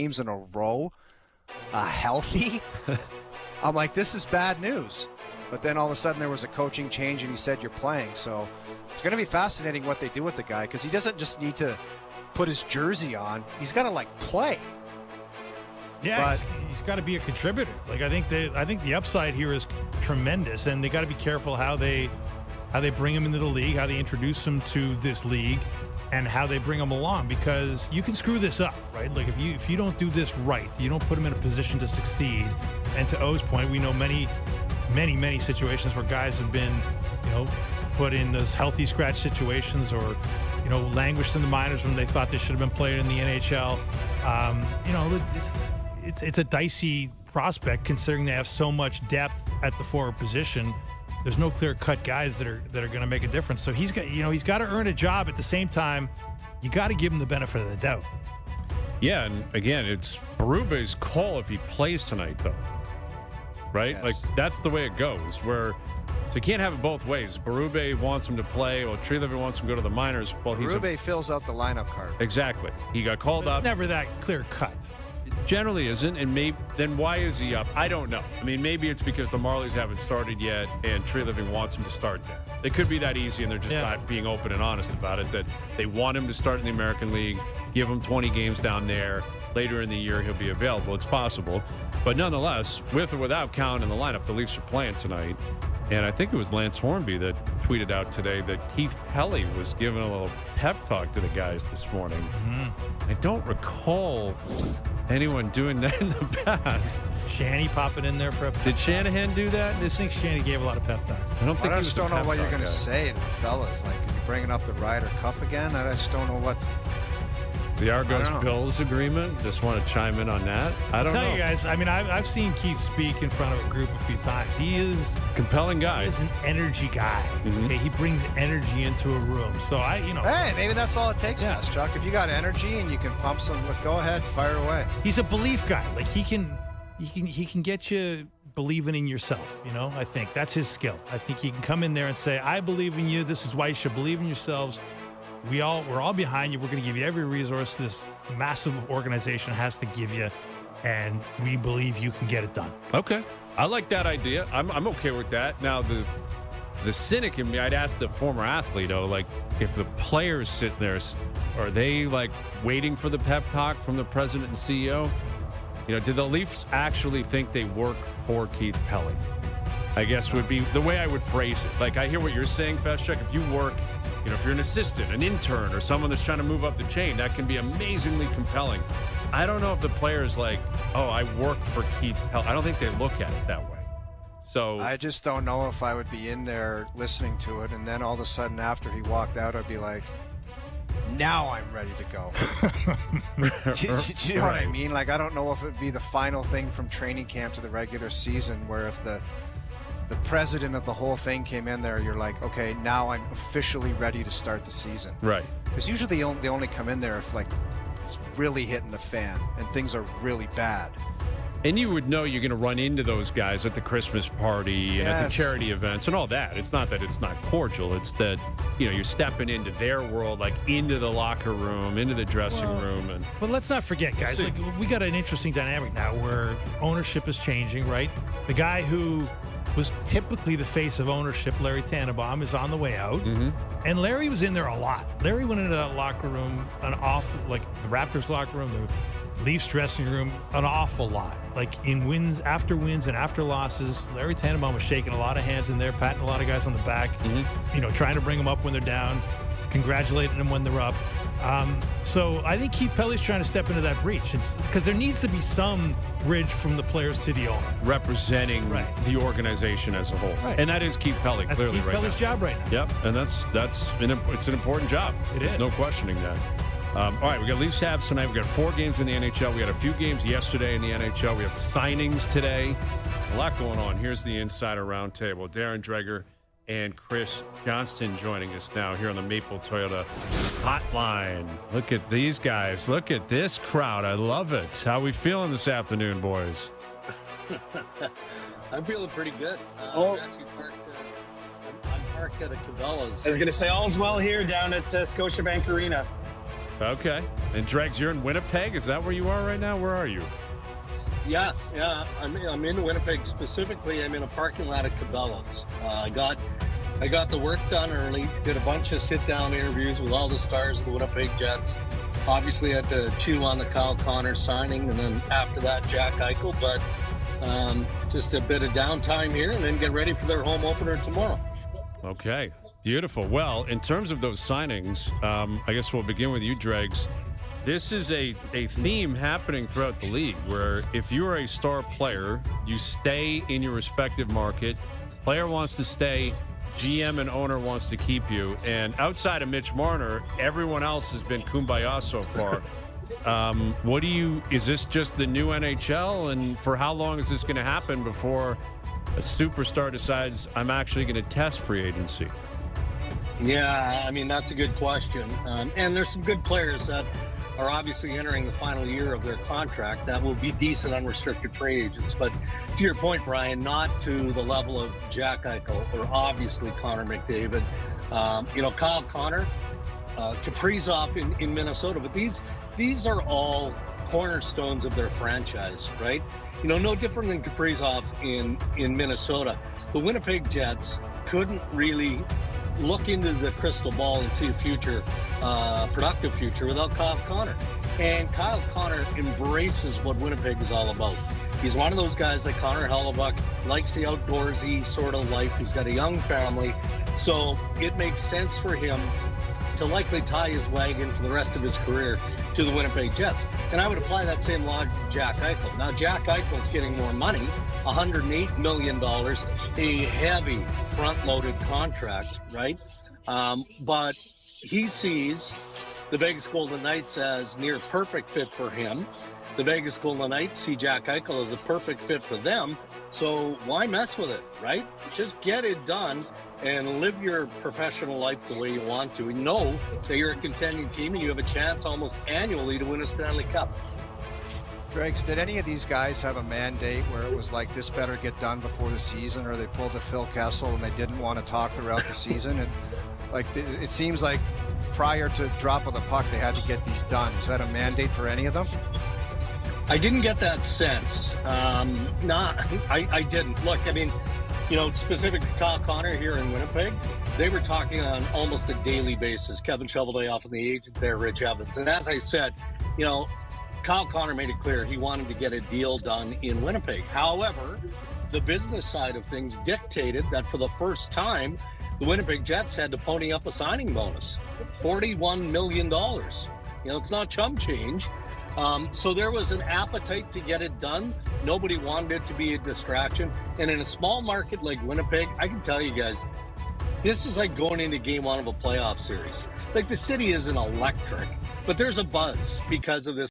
games in a row healthy. I'm like, this is bad news. But then all of a sudden there was a coaching change and he said you're playing. So it's going to be fascinating what they do with the guy, because he doesn't just need to put his jersey on. He's got to play. Yeah, he's got to be a contributor. I think the upside here is tremendous, and they got to be careful how they bring him into the league, how they introduce him to this league, and how they bring him along, because you can screw this up, right? If you don't do this right, you don't put him in a position to succeed. And to O's point, we know many situations where guys have been, put in those healthy scratch situations, or languished in the minors when they thought they should have been playing in the NHL. It's a dicey prospect, considering they have so much depth at the forward position. There's no clear-cut guys that are going to make a difference. So he's got to earn a job. At the same time, you got to give him the benefit of the doubt. Yeah, and again, it's Berube's call if he plays tonight, though. Right? Yes. That's the way it goes. So you can't have it both ways. Berube wants him to play. Well, Treliving wants him to go to the minors. Well, Berube fills out the lineup card. Exactly. He got called up. It's never that clear-cut. Generally isn't, and then why is he up? I don't know. I mean, maybe it's because the Marlies haven't started yet, and Treliving wants him to start there. It could be that easy, and they're just not being open and honest about it, that they want him to start in the American League, give him 20 games down there. Later in the year, he'll be available. It's possible. But nonetheless, with or without Cowan in the lineup, the Leafs are playing tonight. And I think it was Lance Hornby that tweeted out today that Keith Pelly was giving a little pep talk to the guys this morning. Mm-hmm. I don't recall anyone doing that in the past. Shanny popping in there for a pep Did Shanahan do that? I think Shanny gave a lot of pep talks. I just don't know what you're going to say to the fellas. Are you bringing up the Ryder Cup again? I just don't know what's... The Argos-Bills agreement? Just want to chime in on that? I don't know. I'll tell you guys, I've seen Keith speak in front of a group a few times. He is... compelling guy. He is an energy guy. Mm-hmm. Okay, he brings energy into a room. So Hey, maybe that's all it takes, Chuck. If you got energy and you can pump some, go ahead, fire away. He's a belief guy. He can get you believing in yourself, I think. That's his skill. I think he can come in there and say, I believe in you. This is why you should believe in yourselves. We're all behind you. We're going to give you every resource this massive organization has to give you, and we believe you can get it done. Okay. I like that idea. I'm okay with that. Now, the cynic in me, I'd ask the former athlete, if the players sit there, are they, waiting for the pep talk from the president and CEO? Do the Leafs actually think they work for Keith Pelly? I guess would be the way I would phrase it. I hear what you're saying, Festchuk. If you work... if you're an assistant, an intern, or someone that's trying to move up the chain, that can be amazingly compelling. I don't know if the player's I work for Keith Pelly. I don't think they look at it that way. So I just don't know if I would be in there listening to it, and then all of a sudden after he walked out, I'd be like, now I'm ready to go. Do you know what I mean? I don't know if it'd be the final thing from training camp to the regular season, where if the president of the whole thing came in there, you're like, okay, now I'm officially ready to start the season. Right. Because usually they only come in there if it's really hitting the fan and things are really bad. And you would know you're going to run into those guys at the Christmas party and at the charity events and all that. It's not that it's not cordial. It's that, you're stepping into their world, into the locker room, into the dressing room. But let's not forget, guys, we got an interesting dynamic now where ownership is changing, right? The guy who was typically the face of ownership, Larry Tannenbaum, is on the way out. Mm-hmm. And Larry was in there a lot. Larry went into that locker room the Raptors locker room, the Leafs dressing room, an awful lot. In wins, after wins, and after losses, Larry Tannenbaum was shaking a lot of hands in there, patting a lot of guys on the back, trying to bring them up when they're down, congratulating them when they're up. So I think Keith Pelly's trying to step into that breach, because there needs to be some bridge from the players to the owner, representing the organization as a whole, and that is Keith Pelly. That's clearly Keith right Pelly's now. job right now. Yep, and it's an important job. There's no questioning that. All right, we got Leafs Habs tonight. We got 4 games in the NHL. We got a few games yesterday in the NHL. We have signings today. A lot going on. Here's the Insider Roundtable. Darren Dreger and Chris Johnston joining us now here on the Maple Toyota Hotline. Look at these guys. Look at this crowd. I love it. How we feeling this afternoon, boys? I'm feeling pretty good. I'm actually parked at a Cabela's. I was going to say all's well here down at Scotiabank Arena. Okay. And Dregs, you're in Winnipeg. Is that where you are right now? Where are you? Yeah. I'm in Winnipeg specifically. I'm in a parking lot at Cabela's. I got the work done early. Did a bunch of sit-down interviews with all the stars of the Winnipeg Jets. Obviously, had to chew on the Kyle Connor signing, and then after that, Jack Eichel. But just a bit of downtime here, and then get ready for their home opener tomorrow. Okay. Beautiful. Well, in terms of those signings, I guess we'll begin with you, Dregs. This is a theme happening throughout the league where if you are a star player, you stay in your respective market. Player wants to stay, GM and owner wants to keep you. And outside of Mitch Marner, everyone else has been kumbaya so far. Is this just the new NHL? And for how long is this going to happen before a superstar decides I'm actually going to test free agency? Yeah, I mean, that's a good question. And there's some good players that are obviously entering the final year of their contract that will be decent unrestricted free agents. But to your point, Brian, not to the level of Jack Eichel or obviously Connor McDavid. Kyle Connor, Kaprizov in Minnesota. But these are all cornerstones of their franchise, right? No different than Kaprizov in Minnesota. The Winnipeg Jets couldn't really look into the crystal ball and see a future, productive future without Kyle Connor. And Kyle Connor embraces what Winnipeg is all about. He's one of those guys like Connor Hellebuck, likes the outdoorsy sort of life. He's got a young family. So it makes sense for him to likely tie his wagon for the rest of his career to the Winnipeg Jets. And I would apply that same logic to Jack Eichel. Now, Jack Eichel's getting more money, $108 million, a heavy front-loaded contract, right? But he sees the Vegas Golden Knights as near perfect fit for him. The Vegas Golden Knights see Jack Eichel as a perfect fit for them. So why mess with it, right? Just get it done and live your professional life the way you want to. And know that you're a contending team and you have a chance almost annually to win a Stanley Cup. Dregs, did any of these guys have a mandate where it was like, this better get done before the season, or they pulled a Phil Kessel and they didn't want to talk throughout the season? And it seems like prior to drop of the puck, they had to get these done. Was that a mandate for any of them? I didn't get that sense. I didn't. Look, I mean, specific to Kyle Connor here in Winnipeg, they were talking on almost a daily basis. Kevin Shoveldayoff and the agent there, Rich Evans. And as I said, Kyle Connor made it clear he wanted to get a deal done in Winnipeg. However, the business side of things dictated that for the first time, the Winnipeg Jets had to pony up a signing bonus, $41 million. It's not chump change. So there was an appetite to get it done. Nobody wanted it to be a distraction. And in a small market like Winnipeg, I can tell you guys, this is like going into game one of a playoff series. Like, the city isn't electric, but there's a buzz because of this